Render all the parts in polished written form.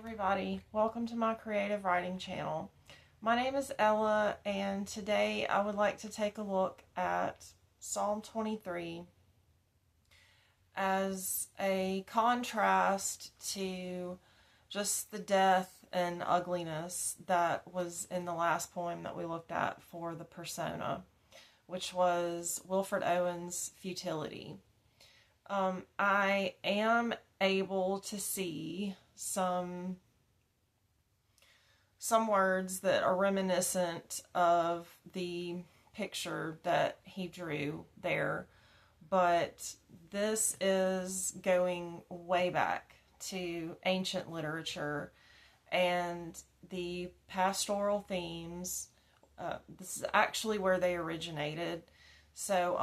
everybody, welcome to my creative writing channel. My name is Ella, and today I would like to take a look at Psalm 23 as a contrast to just the death and ugliness that was in the last poem that we looked at for the persona, which was Wilfred Owen's Futility. I am able to see some words that are reminiscent of the picture that he drew there, but this is going way back to ancient literature and the pastoral themes. This is actually where they originated. So,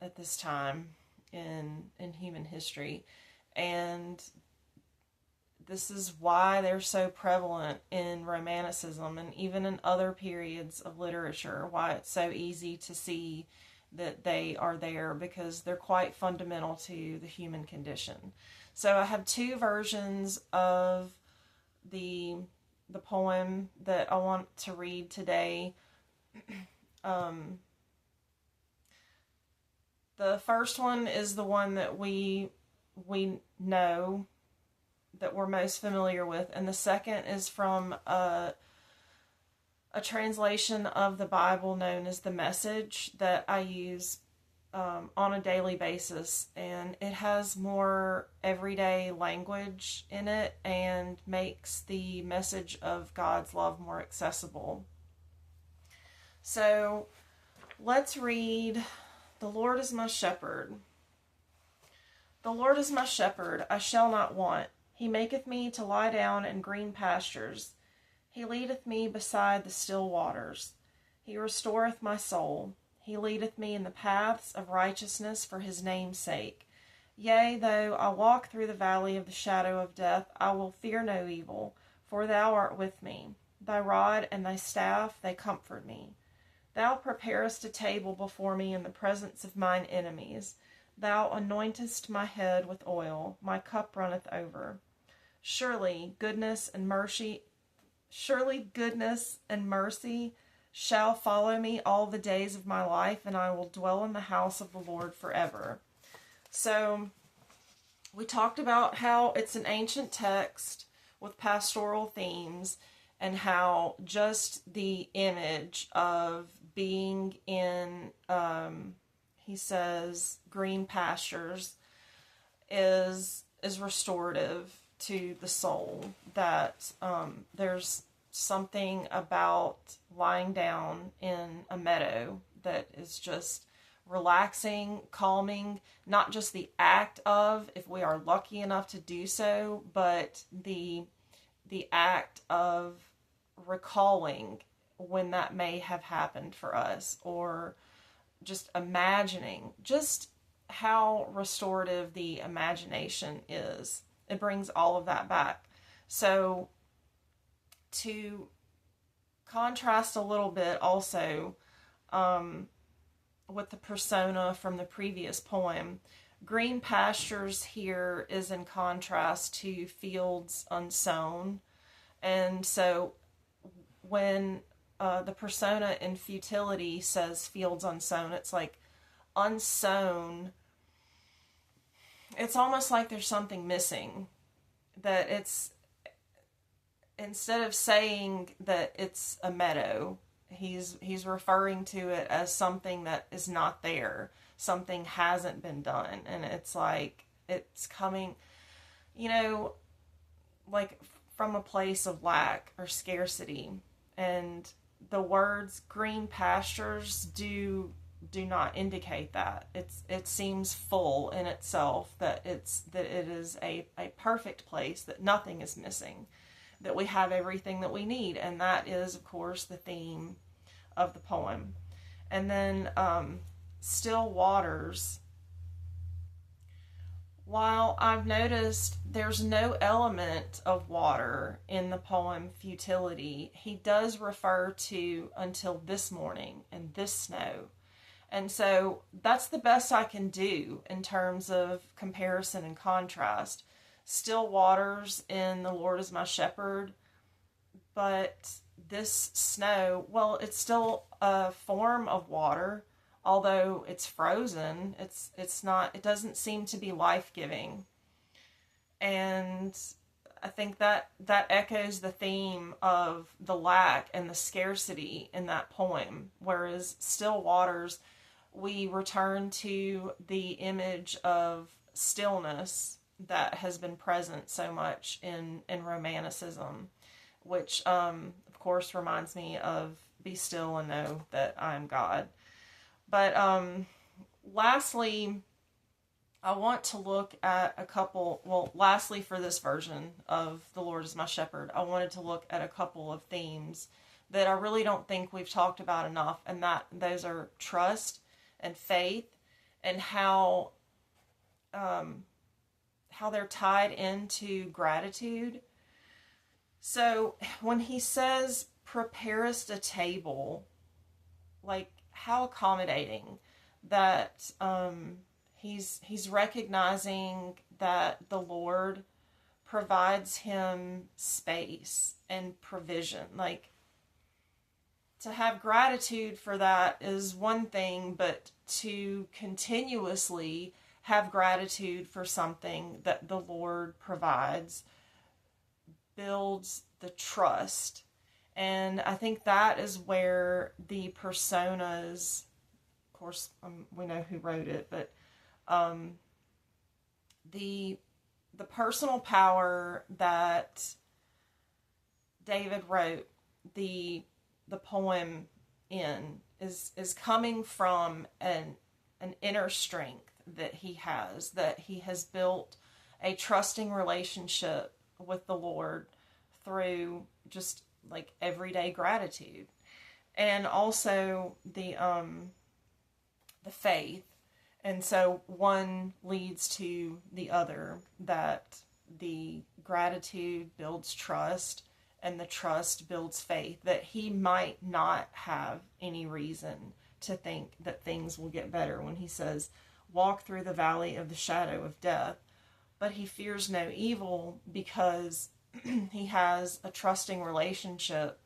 at this time in human history, and this is why they're so prevalent in Romanticism and even in other periods of literature, why it's so easy to see that they are there, because they're quite fundamental to the human condition. So I have two versions of the poem that I want to read today. The first one is the one that we know, that we're most familiar with, and the second is from a translation of the Bible known as the Message that I use on a daily basis, and it has more everyday language in it and makes the message of God's love more accessible. So let's read The Lord is my shepherd. The Lord is my shepherd, I shall not want. He maketh me to lie down in green pastures. He leadeth me beside the still waters. He restoreth my soul. He leadeth me in the paths of righteousness for his name's sake. Yea, though I walk through the valley of the shadow of death, I will fear no evil, for thou art with me. Thy rod and thy staff, they comfort me. Thou preparest a table before me in the presence of mine enemies. Thou anointest my head with oil, my cup runneth over. Surely goodness and mercy shall follow me all the days of my life, and I will dwell in the house of the Lord forever. So we talked about how it's an ancient text with pastoral themes, and how just the image of being in, he says, green pastures is restorative to the soul. That there's something about lying down in a meadow that is just relaxing, calming, not just the act of, if we are lucky enough to do so, but the act of recalling when that may have happened for us, or just imagining just how restorative the imagination is. It brings all of that back. So to contrast a little bit also with the persona from the previous poem, green pastures here is in contrast to fields unsown. And so when the persona in Futility says fields unsown, it's like unsown. It's almost like there's something missing. That it's, instead of saying that it's a meadow, he's referring to it as something that is not there. Something hasn't been done. And it's like, it's coming, like from a place of lack or scarcity. And the words green pastures do not indicate that. It seems full in itself, that it is a perfect place, that nothing is missing, that we have everything that we need. And that is, of course, the theme of the poem. And then still waters. While I've noticed there's no element of water in the poem Futility, he does refer to until this morning and this snow. And so that's the best I can do in terms of comparison and contrast. still waters in the Lord is my shepherd, but this snow, well, it's still a form of water, although it's frozen. It's not, it doesn't seem to be life-giving. And I think that echoes the theme of the lack and the scarcity in that poem. Whereas still waters, we return to the image of stillness that has been present so much in Romanticism, which of course reminds me of be still and know that I am God. But lastly, I want to look at a couple, well, lastly for this version of The Lord is My Shepherd, I wanted to look at a couple of themes that I really don't think we've talked about enough, and that those are trust and faith, and how they're tied into gratitude. So when he says, preparest a table, like, how accommodating that he's recognizing that the Lord provides him space and provision. Like, to have gratitude for that is one thing, but to continuously have gratitude for something that the Lord provides builds the trust. And I think that is where the personas, of course, we know who wrote it, but the personal power that David wrote the poem in is coming from an inner strength that he has built a trusting relationship with the Lord through just like everyday gratitude, and also the faith. And so one leads to the other, that the gratitude builds trust and the trust builds faith, that he might not have any reason to think that things will get better when he says, walk through the valley of the shadow of death. But he fears no evil because he has a trusting relationship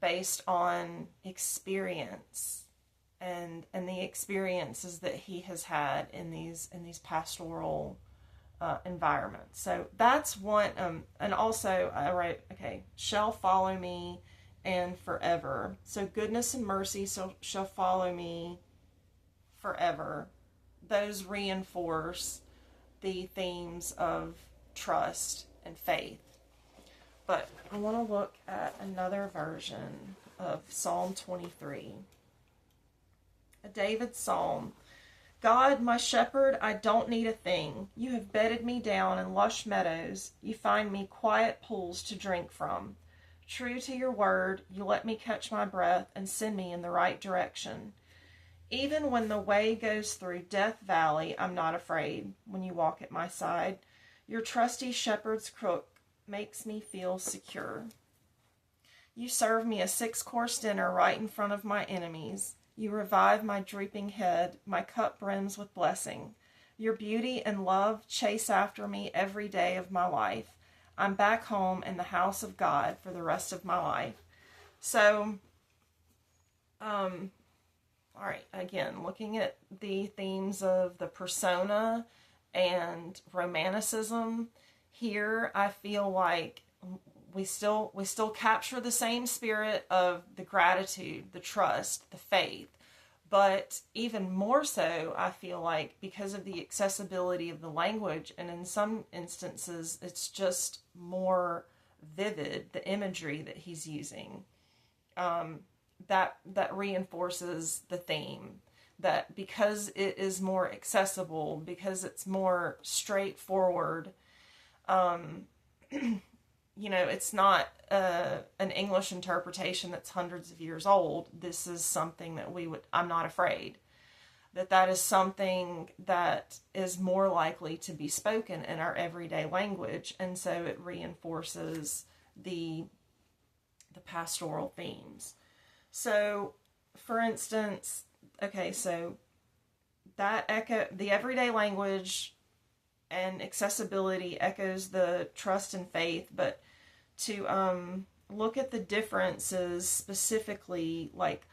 based on experience and the experiences that he has had in these pastoral environments. So that's one. And also I write, okay, shall follow me and forever. So goodness and mercy shall follow me forever. Those reinforce the themes of trust and faith. But I want to look at another version of Psalm 23. A David psalm. God, my shepherd, I don't need a thing. You have bedded me down in lush meadows. You find me quiet pools to drink from. True to your word, you let me catch my breath and send me in the right direction. Even when the way goes through Death Valley, I'm not afraid when you walk at my side. Your trusty shepherd's crook makes me feel secure. You serve me a 6-course dinner right in front of my enemies. You revive my drooping head. My cup brims with blessing. Your beauty and love chase after me every day of my life. I'm back home in the house of God for the rest of my life. So, all right, again, looking at the themes of the persona and romanticism, here I feel like we still capture the same spirit of the gratitude, the trust, the faith, but even more so, I feel like, because of the accessibility of the language, and in some instances it's just more vivid, the imagery that he's using, that reinforces the theme, that because it is more accessible, because it's more straightforward, it's not an English interpretation that's hundreds of years old. This is something that I'm not afraid, that is something that is more likely to be spoken in our everyday language, and so it reinforces the pastoral themes. So, for instance, okay, so that the everyday language and accessibility echoes the trust and faith, but to look at the differences specifically, like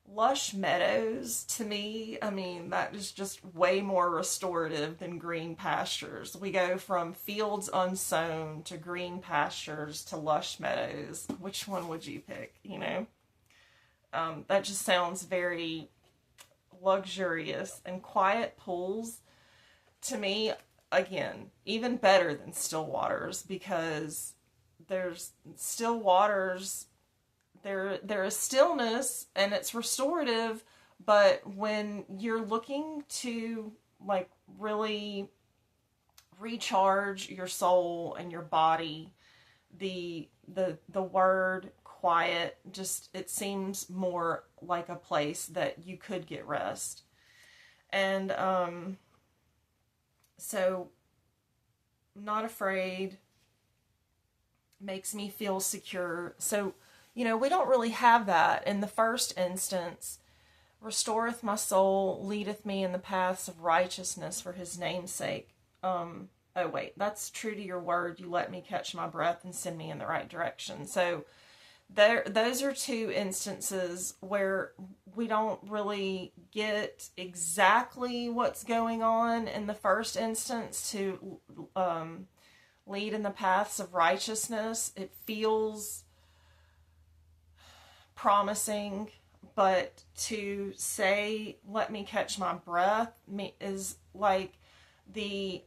lush meadows, to me, I mean, that is just way more restorative than green pastures. We go from fields unsown to green pastures to lush meadows. Which one would you pick, you know? That just sounds very luxurious. And quiet pools, to me, again, even better than still waters, because there's still waters, there is stillness and it's restorative, but when you're looking to like really recharge your soul and your body, the word quiet, just, it seems more like a place that you could get rest. And so not afraid makes me feel secure. So, you know, we don't really have that in the first instance. Restoreth my soul, leadeth me in the paths of righteousness for his name's sake. Oh wait, that's true to your word. You let me catch my breath and send me in the right direction. So those are two instances where we don't really get exactly what's going on in the first instance to lead in the paths of righteousness. It feels promising, but to say, let me catch my breath, is like the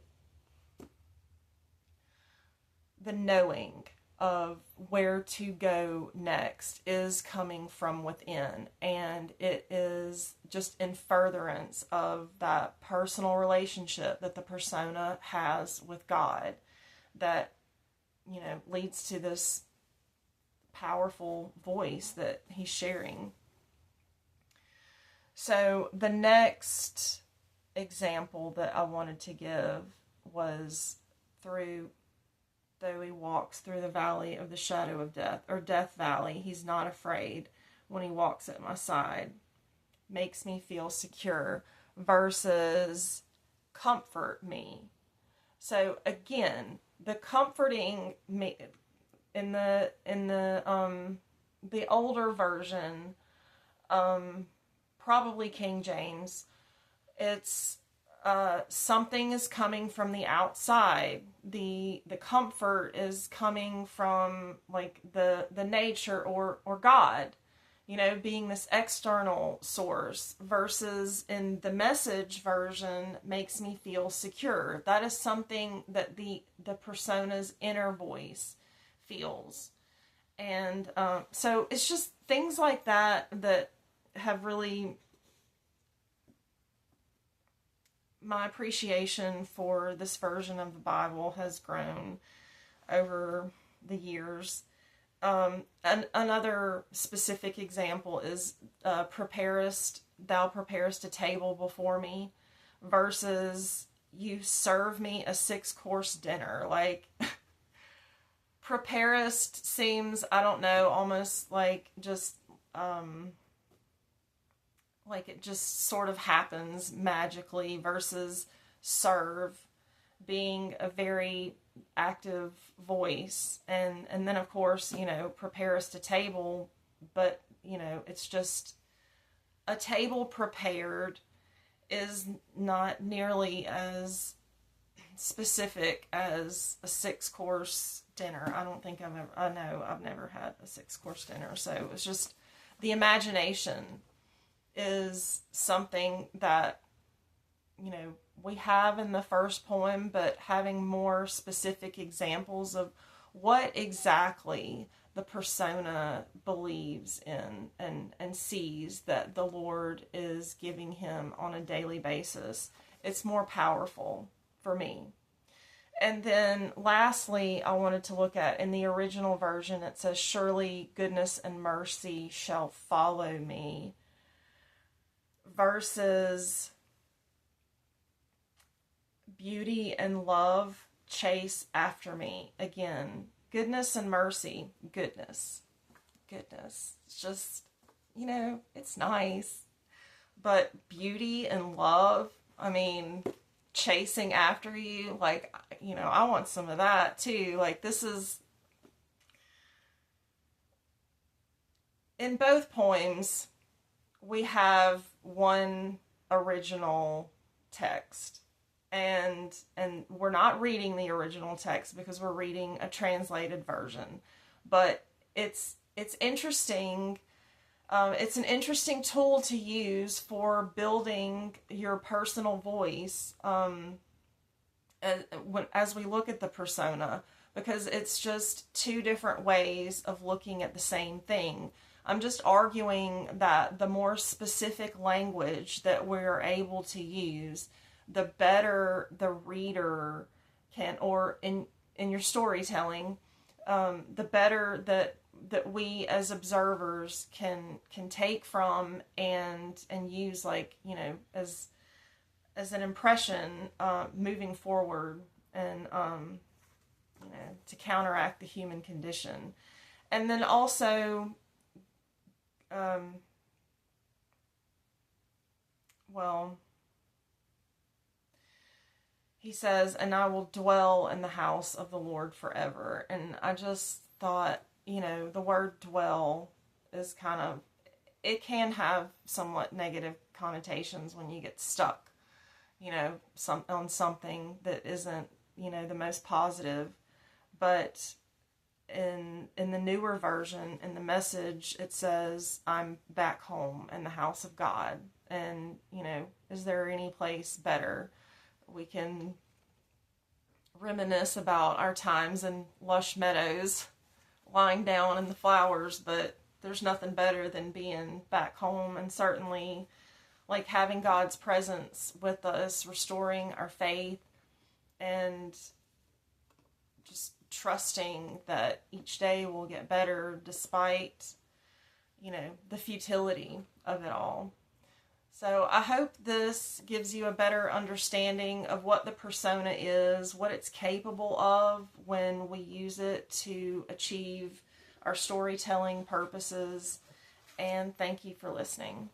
knowing of where to go next is coming from within, and it is just in furtherance of that personal relationship that the persona has with God that, you know, leads to this powerful voice that he's sharing. So the next example that I wanted to give was though he walks through the valley of the shadow of death, or Death Valley, he's not afraid when he walks at my side. Makes me feel secure, versus comfort me. So again, the comforting me in the older version, probably King James, it's something is coming from the outside. The comfort is coming from like the nature or God, you know, being this external source, versus in the Message version, makes me feel secure. That is something that the persona's inner voice feels. And so it's just things like that that have really, my appreciation for this version of the Bible has grown over the years. And another specific example is thou preparest a table before me, versus you serve me a 6-course dinner. Like, preparest seems, I don't know, almost like just like it just sort of happens magically, versus serve being a very active voice. And then of course, you know, prepare us a table, but you know, it's just a table prepared is not nearly as specific as a 6-course dinner. I've never had a 6-course dinner. So it's just, the imagination is something that, you know, we have in the first poem, but having more specific examples of what exactly the persona believes in and sees that the Lord is giving him on a daily basis. It's more powerful for me. And then lastly, I wanted to look at, in the original version, it says, surely goodness and mercy shall follow me, versus beauty and love chase after me. Again, goodness and mercy, goodness. It's just, you know, it's nice. But beauty and love, I mean, chasing after you. Like, you know, I want some of that too. Like, this is, in both poems, we have one original text. And we're not reading the original text because we're reading a translated version. But it's interesting. It's an interesting tool to use for building your personal voice as we look at the persona, because it's just two different ways of looking at the same thing. I'm just arguing that the more specific language that we're able to use, the better the reader can, or in your storytelling, the better that we as observers can take from and use, like, you know, as an impression moving forward, and you know, to counteract the human condition. And then also, well, he says, and I will dwell in the house of the Lord forever. And I just thought, you know, the word dwell is kind of, it can have somewhat negative connotations when you get stuck, you know, on something that isn't, you know, the most positive. But in the newer version, in the Message, it says, I'm back home in the house of God. And, you know, is there any place better? We can reminisce about our times in lush meadows, lying down in the flowers, but there's nothing better than being back home, and certainly like having God's presence with us, restoring our faith, and just trusting that each day will get better despite, you know, the futility of it all. So I hope this gives you a better understanding of what the persona is, what it's capable of when we use it to achieve our storytelling purposes. And thank you for listening.